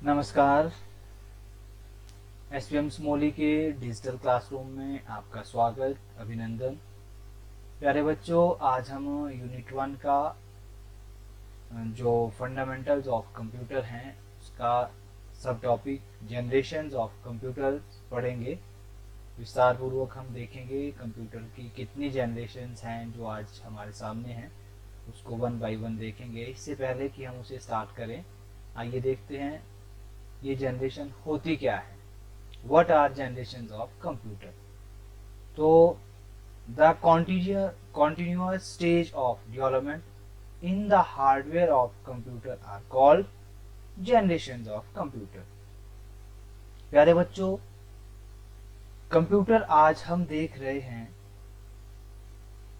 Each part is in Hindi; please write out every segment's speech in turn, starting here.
नमस्कार। एसपीएम स्मोली के डिजिटल क्लासरूम में आपका स्वागत, अभिनंदन। प्यारे बच्चों, आज हम यूनिट 1 का जो फंडामेंटल्स ऑफ कंप्यूटर हैं उसका सब टॉपिक जनरेशंस ऑफ कंप्यूटर्स पढ़ेंगे। विस्तार पूर्वक हम देखेंगे कंप्यूटर की कितनी जनरेशंस हैं जो आज हमारे सामने हैं, उसको वन बाय वन देखेंगे। इससे पहले कि हम उसे स्टार्ट करें, आइए देखते हैं ये जनरेशन होती क्या है। What are generations of computer? तो the continuous stage of development in the hardware of computer are called generations of computer। प्यारे बच्चों, कंप्यूटर आज हम देख रहे हैं,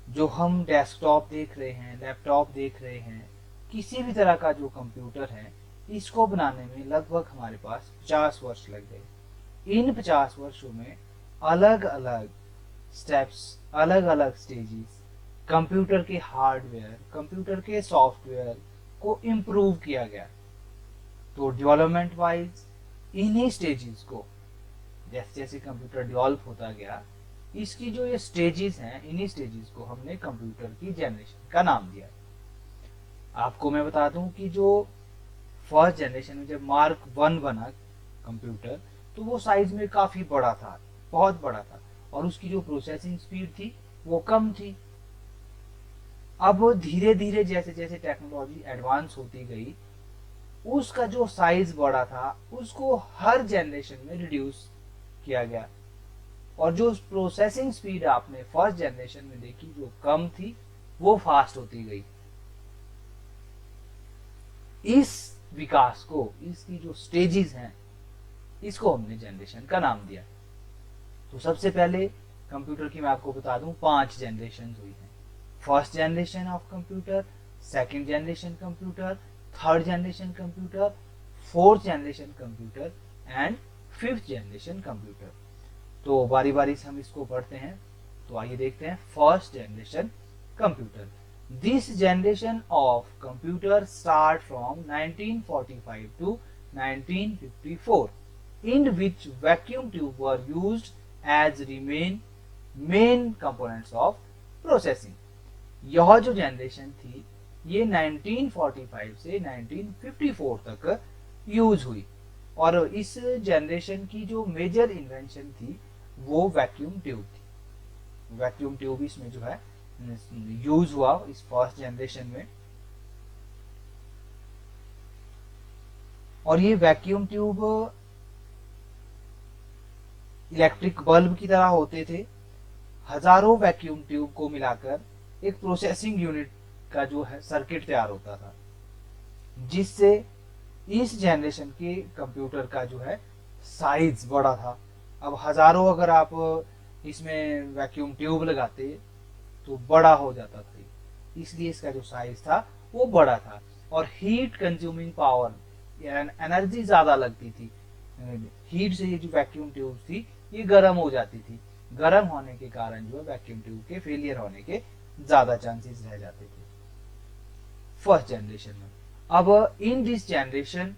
जो हम डेस्कटॉप देख रहे हैं, लैपटॉप देख रहे हैं, किसी भी तरह का जो कंप्यूटर है, इसको बनाने में लगभग हमारे पास 50 वर्ष लग गए। इन 50 वर्षों में अलग अलग स्टेप्स, अलग अलग स्टेजेस, कंप्यूटर के हार्डवेयर, कंप्यूटर के सॉफ्टवेयर को इम्प्रूव किया गया। तो डेवलपमेंट वाइज इन्हीं स्टेजेस को, जैसे जैसे कंप्यूटर डेवलप होता गया, इसकी जो ये स्टेजेस हैं, इन्हीं स्टेजेस को हमने कंप्यूटर की जनरेशन का नाम दिया। आपको मैं बता दूं कि जो फर्स्ट जनरेशन में जब मार्क 1 बना कंप्यूटर, तो वो साइज में काफी बड़ा था, बहुत बड़ा था, और उसकी जो प्रोसेसिंग स्पीड थी वो कम थी। अब धीरे धीरे जैसे जैसे टेक्नोलॉजी एडवांस होती गई, उसका जो साइज बड़ा था उसको हर जनरेशन में रिड्यूस किया गया, और जो प्रोसेसिंग स्पीड आपने फर्स्ट जनरेशन में देखी जो कम थी, वो फास्ट होती गई। इस विकास को, इसकी जो स्टेजेस हैं, इसको हमने जनरेशन का नाम दिया। तो सबसे पहले कंप्यूटर की मैं आपको बता दूं 5 जनरेशन हुई हैं। First generation of computer, second generation computer, third generation computer, fourth generation computer and fifth generation computer. तो बारी बारी से हम इसको पढ़ते हैं। तो आइए देखते हैं first generation computer. This generation of computer start from 1945 to 1954, in which vacuum tube were used as remain main components of processing। यह जो जनरेशन थी ये 1945 से 1954 तक यूज हुई, और इस जनरेशन की जो मेजर इन्वेंशन थी वो वैक्यूम ट्यूब थी। वैक्यूम ट्यूब इसमें जो है यूज हुआ इस फर्स्ट जनरेशन में। और ये वैक्यूम ट्यूब इलेक्ट्रिक बल्ब की तरह होते थे। हजारों वैक्यूम ट्यूब को मिलाकर एक प्रोसेसिंग यूनिट का जो है सर्किट तैयार होता था, जिससे इस जनरेशन के कंप्यूटर का जो है साइज बड़ा था। अब हजारों अगर आप इसमें वैक्यूम ट्यूब लगाते तो बड़ा हो जाता था, इसलिए इसका जो साइज था वो बड़ा था। और हीट कंज्यूमिंग पावर, एनर्जी ज्यादा लगती थी। हीट से ये जो वैक्यूम ट्यूब थी ये गर्म हो जाती थी। गर्म होने के कारण जो है वैक्यूम ट्यूब के फेलियर होने के ज्यादा चांसेस रह जाते थे फर्स्ट जनरेशन में। अब in this generation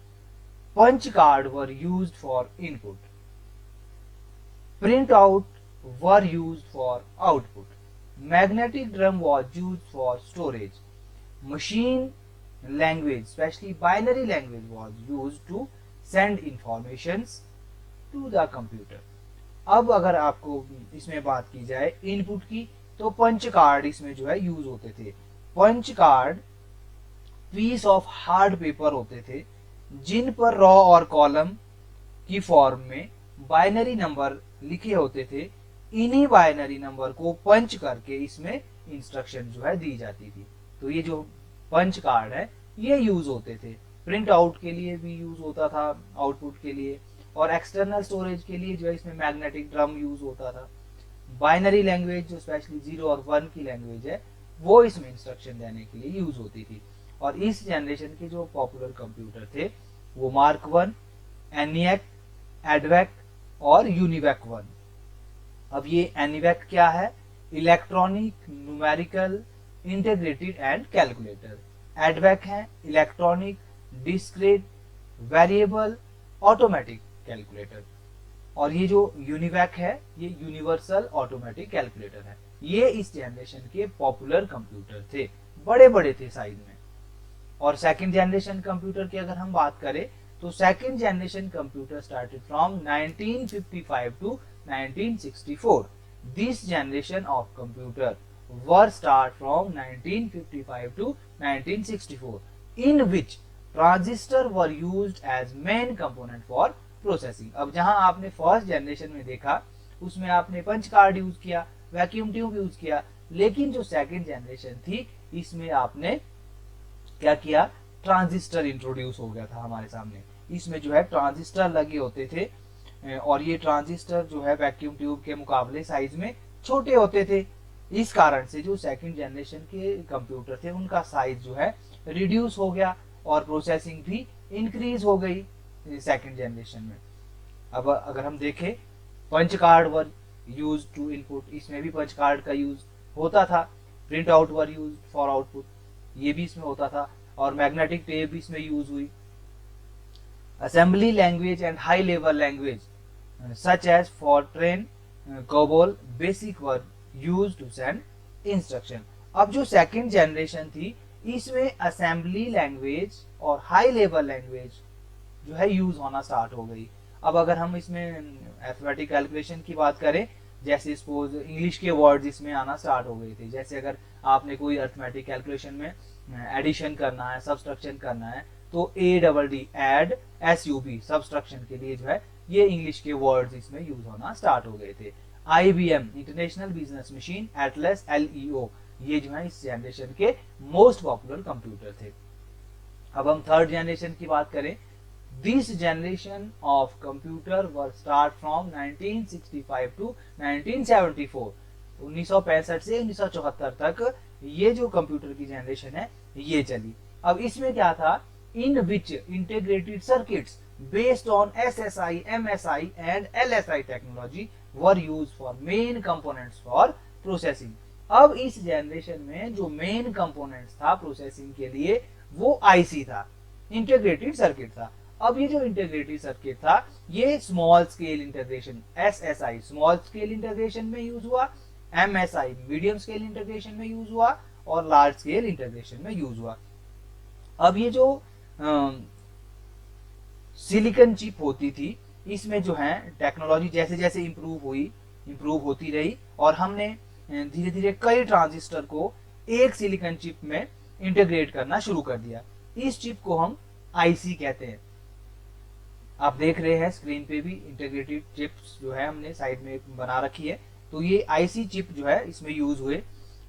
punch card were used for input, print out were used for output, magnetic drum was used for storage, machine language, especially binary language, was used to send informations to the computer। अब अगर आपको इसमें बात की जाए इनपुट की, तो पंच कार्ड इसमें जो है यूज होते थे। Punch card piece of hard paper होते थे, जिन पर रॉ और कॉलम की फॉर्म में बाइनरी नंबर लिखे होते थे। इन्हीं बाइनरी नंबर को पंच करके इसमें इंस्ट्रक्शन जो है दी जाती थी। तो ये जो पंच कार्ड है ये यूज होते थे, प्रिंट आउट के लिए भी यूज होता था, आउटपुट के लिए, और एक्सटर्नल स्टोरेज के लिए जो है इसमें मैग्नेटिक ड्रम यूज होता था। बाइनरी लैंग्वेज जो स्पेशली 0 और 1 की लैंग्वेज है वो इसमें इंस्ट्रक्शन देने के लिए यूज होती थी। और इस जनरेशन के जो पॉपुलर कंप्यूटर थे वो मार्क 1, एनिएक, एडवेक और यूनिवेक 1। अब ये एनिवेक क्या है? Electronic numerical integrated and calculator. EDVAC है electronic discrete variable automatic calculator. और ये जो यूनिवैक है ये यूनिवर्सल ऑटोमेटिक कैलकुलेटर है। ये इस जनरेशन के पॉपुलर कंप्यूटर थे, बड़े बड़े थे साइज में। और सेकंड जनरेशन कंप्यूटर की अगर हम बात करें तो second generation computer started from 1955 to 1964। This generation of computer were start from 1955 to 1964 in which transistor were used as main component for processing. अब जहां आपने फर्स्ट जनरेशन में देखा उसमें आपने पंच कार्ड यूज किया, वैक्यूम ट्यूब यूज किया, लेकिन जो सेकंड जनरेशन थी इसमें आपने क्या किया, ट्रांजिस्टर इंट्रोड्यूस हो गया था हमारे सामने। इसमें जो है ट्रांजिस्टर लगे होते थे और ये ट्रांजिस्टर जो है वैक्यूम ट्यूब के मुकाबले साइज में छोटे होते थे। इस कारण से जो सेकंड जनरेशन के कंप्यूटर थे उनका साइज जो है रिड्यूस हो गया और प्रोसेसिंग भी इंक्रीज हो गई सेकंड जनरेशन में। अब अगर हम देखें punch card were use to input, इसमें भी पंच कार्ड का यूज होता था। Print out were use for output, ये भी इसमें होता था। और मैग्नेटिक टेप भी इसमें यूज हुई। Assembly language and high level language such as Fortran, COBOL, BASIC were use to send instruction. अब जो सेकंड जनरेशन थी इसमें असेंबली लैंग्वेज और हाई लेवल लैंग्वेज जो है यूज होना स्टार्ट हो गई। अब अगर हम इसमें अरिथमेटिक कैलकुलेशन की बात करें, जैसे सपोज इंग्लिश के वर्ड्स इसमें आना स्टार्ट हो गए थे। जैसे अगर आपने कोई अरिथमेटिक कैलकुलेशन में एडिशन करना है, सब्सट्रैक्शन करना है, तो ADD एड, SUB सब्सट्रैक्शन के लिए जो है ये इंग्लिश के वर्ड्स इसमें यूज होना स्टार्ट हो गए थे। IBM international business machine, Atlas, LEO ये जो है इस जनरेशन के मोस्ट पॉपुलर कंप्यूटर थे। अब हम थर्ड जनरेशन की बात करें, this generation of computer were start from 1965 to 1974। 1965 से 1974 तक ये जो कंप्यूटर की जनरेशन है ये चली। अब इसमें क्या था, in which integrated circuits based on SSI, MSI and LSI technology were use for main components for processing. अब इस जनरेशन में जो मेन कंपोनेंट्स था प्रोसेसिंग के लिए वो IC था, इंटीग्रेटेड सर्किट था। अब ये जो इंटीग्रेटेड सर्किट था ये small scale integration SSI small scale integration में यूज हुआ, MSI मीडियम स्केल इंटीग्रेशन में यूज हुआ और लार्ज स्केल इंटीग्रेशन में यूज हुआ। अब ये जो सिलिकॉन चिप होती थी इसमें जो है टेक्नोलॉजी जैसे जैसे इंप्रूव होती रही और हमने धीरे धीरे कई ट्रांजिस्टर को एक सिलिकॉन चिप में इंटीग्रेट करना शुरू कर दिया। इस चिप को हम IC कहते हैं। आप देख रहे हैं स्क्रीन पे भी इंटीग्रेटेड चिप्स जो है हमने साइड में बना रखी है। तो ये IC चिप जो है इसमें यूज हुए।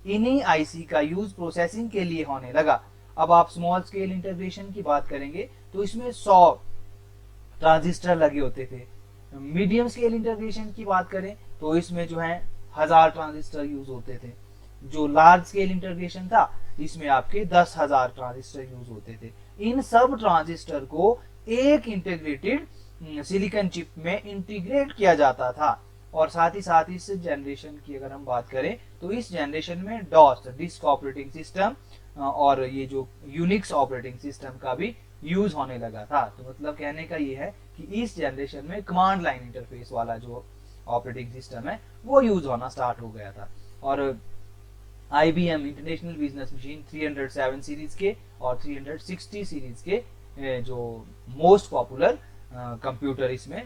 इन्हीं IC का यूज प्रोसेसिंग के लिए होने लगा। अब आप स्मॉल स्केल इंटीग्रेशन की बात करेंगे तो इसमें 100 ट्रांजिस्टर लगे होते थे। मीडियम स्केल इंटीग्रेशन की बात करें तो इसमें जो है 1000 ट्रांजिस्टर यूज होते थे। जो लार्ज स्केल इंटीग्रेशन था इसमें आपके 10,000 ट्रांजिस्टर यूज होते थे। इन सब ट्रांजिस्टर को एक इंटीग्रेटेड सिलिकॉन चिप में इंटीग्रेट किया जाता था। और साथ ही साथ इस जनरेशन की अगर हम बात करें तो इस जनरेशन में DOS डिस्क ऑपरेटिंग सिस्टम और ये जो यूनिक्स ऑपरेटिंग सिस्टम का भी यूज होने लगा था। तो मतलब कहने का ये है कि इस जनरेशन में कमांड लाइन इंटरफेस वाला जो ऑपरेटिंग सिस्टम है वो यूज होना स्टार्ट हो गया था। और IBM international business machine 307 series के और 360 सीरीज के जो मोस्ट पॉपुलर कंप्यूटर इसमें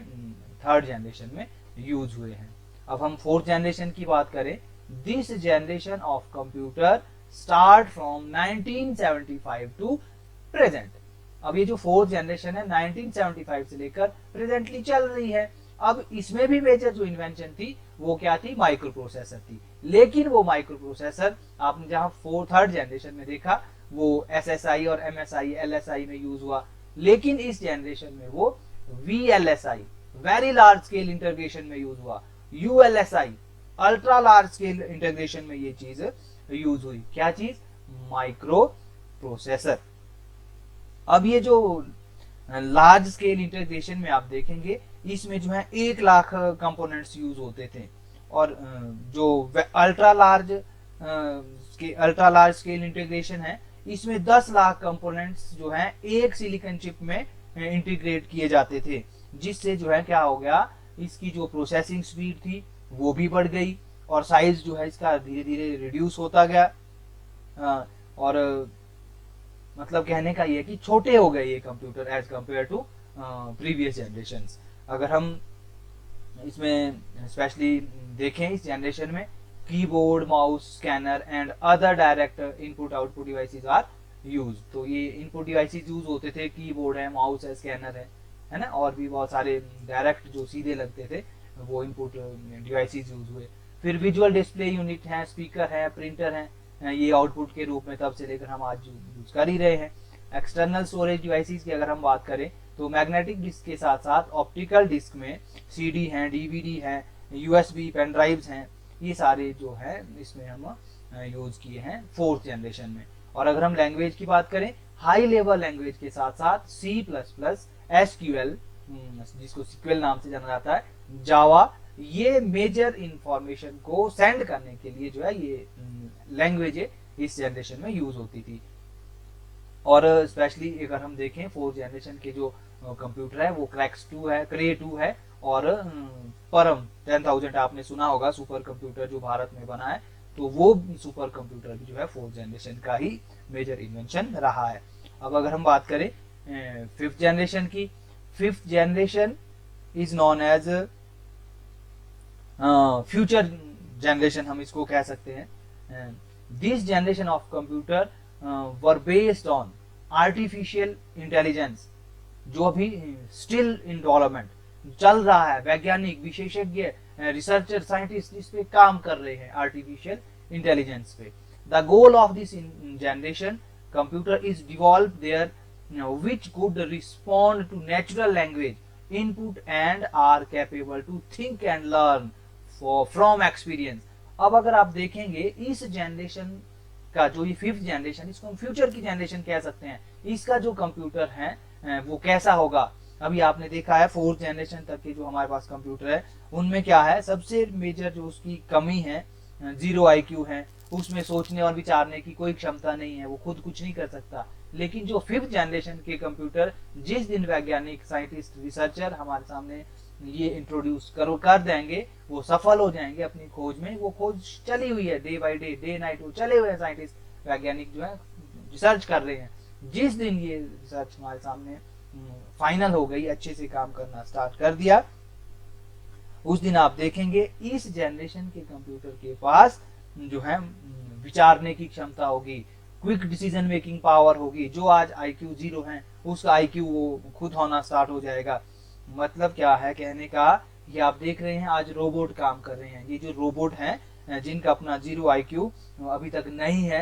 थर्ड जनरेशन में यूज हुए हैं। अब हम फोर्थ जनरेशन की बात करें, this generation of computer start from 1975 to present. अब ये जो फोर्थ जनरेशन है 1975 से लेकर प्रेजेंटली चल रही है। अब इसमें भी मेजर जो इन्वेंशन थी वो क्या थी, माइक्रो प्रोसेसर थी। लेकिन वो माइक्रो प्रोसेसर आपने जहां थर्ड जनरेशन में देखा वो SSI और MSI LSI में यूज हुआ, लेकिन इस जनरेशन में वो VLSI very large scale integration में यूज हुआ, ULSI ultra large scale integration में ये चीज यूज हुई। क्या चीज, माइक्रो प्रोसेसर। अब ये जो लार्ज स्केल इंटीग्रेशन में आप देखेंगे इसमें जो है 1 लाख कंपोनेंट्स यूज होते थे और जो अल्ट्रा लार्ज स्केल इंटीग्रेशन है इसमें 10 लाख कंपोनेंट्स जो हैं एक सिलिकॉन चिप में इंटीग्रेट किए जाते थे। जिससे जो है क्या हो गया, इसकी जो प्रोसेसिंग स्पीड थी वो भी बढ़ गई और साइज जो है इसका धीरे धीरे रिड्यूस होता गया। और मतलब कहने का ये कि छोटे हो गए ये computer as compare to previous generation. अगर हम इसमें स्पेशली देखें इस जनरेशन में, keyboard, mouse, scanner and other direct input output devices are use. तो ये इनपुट डिवाइसेस यूज होते थे, कीबोर्ड है, माउस है, स्कैनर है ना, और भी बहुत सारे डायरेक्ट जो सीधे लगते थे वो इनपुट डिवाइसेस यूज हुए। फिर विजुअल डिस्प्ले यूनिट है, स्पीकर है, प्रिंटर है, ये आउटपुट के रूप में तब से लेकर हम आज यूज कर ही रहे हैं। एक्सटर्नल स्टोरेज डिवाइसेस की अगर हम बात करें तो मैग्नेटिक डिस्क के साथ साथ ऑप्टिकल डिस्क में सीडी हैं, डीवीडी हैं, यूएसबी पेन ड्राइव्स हैं, ये सारे जो है इसमें हम यूज किए हैं फोर्थ जनरेशन में। और अगर हम लैंग्वेज की बात करें, हाई लेवल लैंग्वेज के साथ साथ C++, SQL जिसको SQL नाम से जाना जाता है, जावा, ये मेजर इंफॉर्मेशन को सेंड करने के लिए जो है ये लैंग्वेज इस जनरेशन में यूज होती थी। और स्पेशली अगर हम देखें फोर्थ जनरेशन के जो कंप्यूटर है वो Cray2 है, Cray2 है, और परम 10,000 आपने सुना होगा सुपर कंप्यूटर जो भारत में बना है, तो वो सुपर कंप्यूटर भी जो है फोर्थ जनरेशन का ही मेजर इन्वेंशन रहा है। अब अगर हम बात करें फिफ्थ जनरेशन की, fifth generation is known as future generation, हम इसको कह सकते हैं। This generation of computer were based on artificial intelligence, जो अभी स्टिल इन डेवलपमेंट चल रहा है। वैज्ञानिक, विशेषज्ञ, रिसर्चर, साइंटिस्ट इस पे काम कर रहे हैं आर्टिफिशियल इंटेलिजेंस पे। The goal of this generation computer is devolve there which could respond to natural language input and are capable to think and learn from experience। अब अगर आप देखेंगे इस जनरेशन का जो ये फिफ्थ जनरेशन, इसको हम फ्यूचर की जनरेशन कह सकते हैं, इसका जो कंप्यूटर है वो कैसा होगा। अभी आपने देखा है फोर्थ जनरेशन तक के जो हमारे पास कंप्यूटर है उनमें क्या है, सबसे मेजर जो उसकी कमी है, 0 IQ है, उसमें सोचने और विचारने की कोई क्षमता नहीं है, वो खुद कुछ नहीं कर सकता। लेकिन जो फिफ्थ जनरेशन के कंप्यूटर जिस दिन वैज्ञानिक, साइंटिस्ट, रिसर्चर हमारे सामने ये इंट्रोड्यूस कर देंगे, वो सफल हो जाएंगे अपनी खोज में। वो खोज चली हुई है, डे बाय डे नाइट वो चले हुए हैं, साइंटिस्ट वैज्ञानिक जो है रिसर्च कर रहे हैं। जिस दिन ये रिसर्च हमारे सामने फाइनल हो गई, अच्छे से काम करना स्टार्ट कर दिया, उस दिन आप देखेंगे इस जनरेशन के कंप्यूटर के पास जो है विचारने की क्षमता होगी, क्विक डिसीजन मेकिंग पावर होगी। जो आज IQ 0 है उसका IQ वो खुद होना स्टार्ट हो जाएगा। मतलब क्या है कहने का, ये आप देख रहे हैं आज रोबोट काम कर रहे हैं। ये जो रोबोट हैं जिनका अपना 0 IQ अभी तक नहीं है,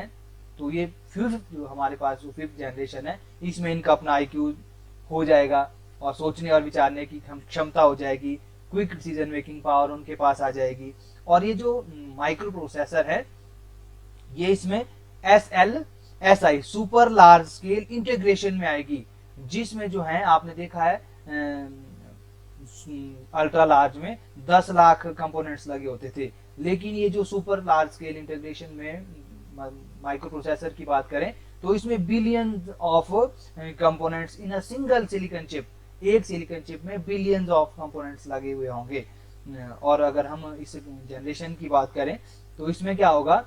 तो ये फिफ्थ जो हमारे पास जो फिफ्थ जनरेशन है इसमें इनका अपना IQ हो जाएगा और सोचने और विचारने की क्षमता हो जाएगी, क्विक डिसीजन मेकिंग पावर उनके पास आ जाएगी। और ये जो माइक्रो प्रोसेसर है ये इसमें SLSI super large scale integration में आएगी, जिसमें जो है आपने देखा है अल्ट्रा लार्ज में 10 लाख कंपोनेंट्स लगे होते थे, लेकिन ये जो सुपर लार्ज स्केल इंटीग्रेशन में माइक्रो प्रोसेसर की बात करें तो इसमें billions of components in a single silicon chip, एक सिलिकॉन चिप में बिलियंस ऑफ कंपोनेंट्स लगे हुए होंगे। और अगर हम इस जनरेशन की बात करें तो इसमें क्या होगा,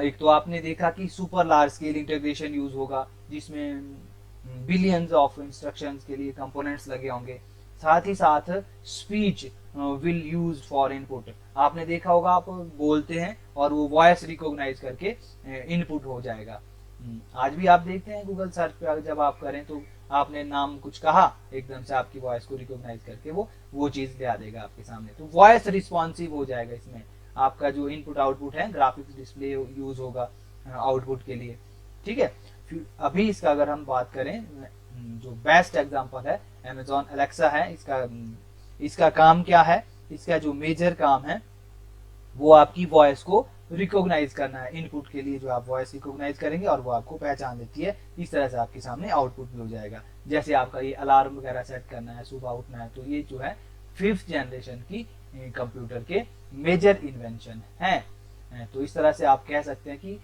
एक तो आपने देखा कि super large scale integration use होगा जिसमें बिलियंस ऑफ इंस्ट्रक्शंस के लिए कंपोनेंट्स लगे होंगे। साथ ही साथ speech will use for input, आपने देखा होगा आप बोलते हैं और वो वॉइस रिकॉग्नाइज करके इनपुट हो जाएगा। आज भी आप देखते हैं गूगल सर्च पे जब आप करें तो आपने नाम कुछ कहा, एकदम से आपकी वॉइस को रिकॉग्नाइज करके वो चीज ले आ देगा आपके सामने। तो वॉइस रिस्पॉन्सिव हो जाएगा इसमें। आपका जो इनपुट आउटपुट है ग्राफिक्स डिस्प्ले यूज होगा आउटपुट के लिए, ठीक है। अभी इसका अगर हम बात करें, जो बेस्ट एग्जांपल है Amazon Alexa है। इसका काम क्या है, इसका जो मेजर काम है वो आपकी वॉइस को रिकॉग्नाइज करना है। इनपुट के लिए जो आप वॉइस रिकॉग्नाइज करेंगे और वो आपको पहचान देती है, इस तरह से आपके सामने आउटपुट भी हो जाएगा। जैसे आपका ये अलार्म वगैरह सेट करना है, सुबह उठना है, तो ये जो है फिफ्थ जनरेशन की कंप्यूटर के मेजर इन्वेंशन है। तो इस तरह से आप कह सकते हैं कि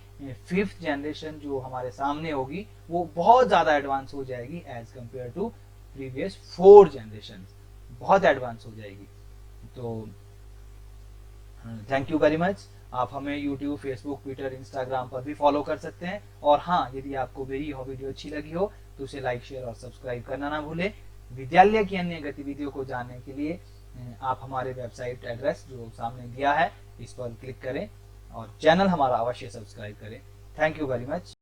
फिफ्थ जनरेशन जो हमारे सामने होगी वो बहुत ज्यादा एडवांस हो जाएगी as compare to previous 4 generation, बहुत एडवांस हो जाएगी। तो थैंक यू वेरी मच। आप हमें यूट्यूब, फेसबुक, ट्विटर, इंस्टाग्राम पर भी फॉलो कर सकते हैं। और हाँ, यदि आपको मेरी यह वीडियो अच्छी लगी हो तो उसे लाइक, शेयर और सब्सक्राइब करना ना भूलें। विद्यालय की अन्य गतिविधियों को जानने के लिए आप हमारे वेबसाइट एड्रेस जो सामने दिया है इस पर क्लिक करें और चैनल हमारा अवश्य सब्सक्राइब करें। Thank you very much.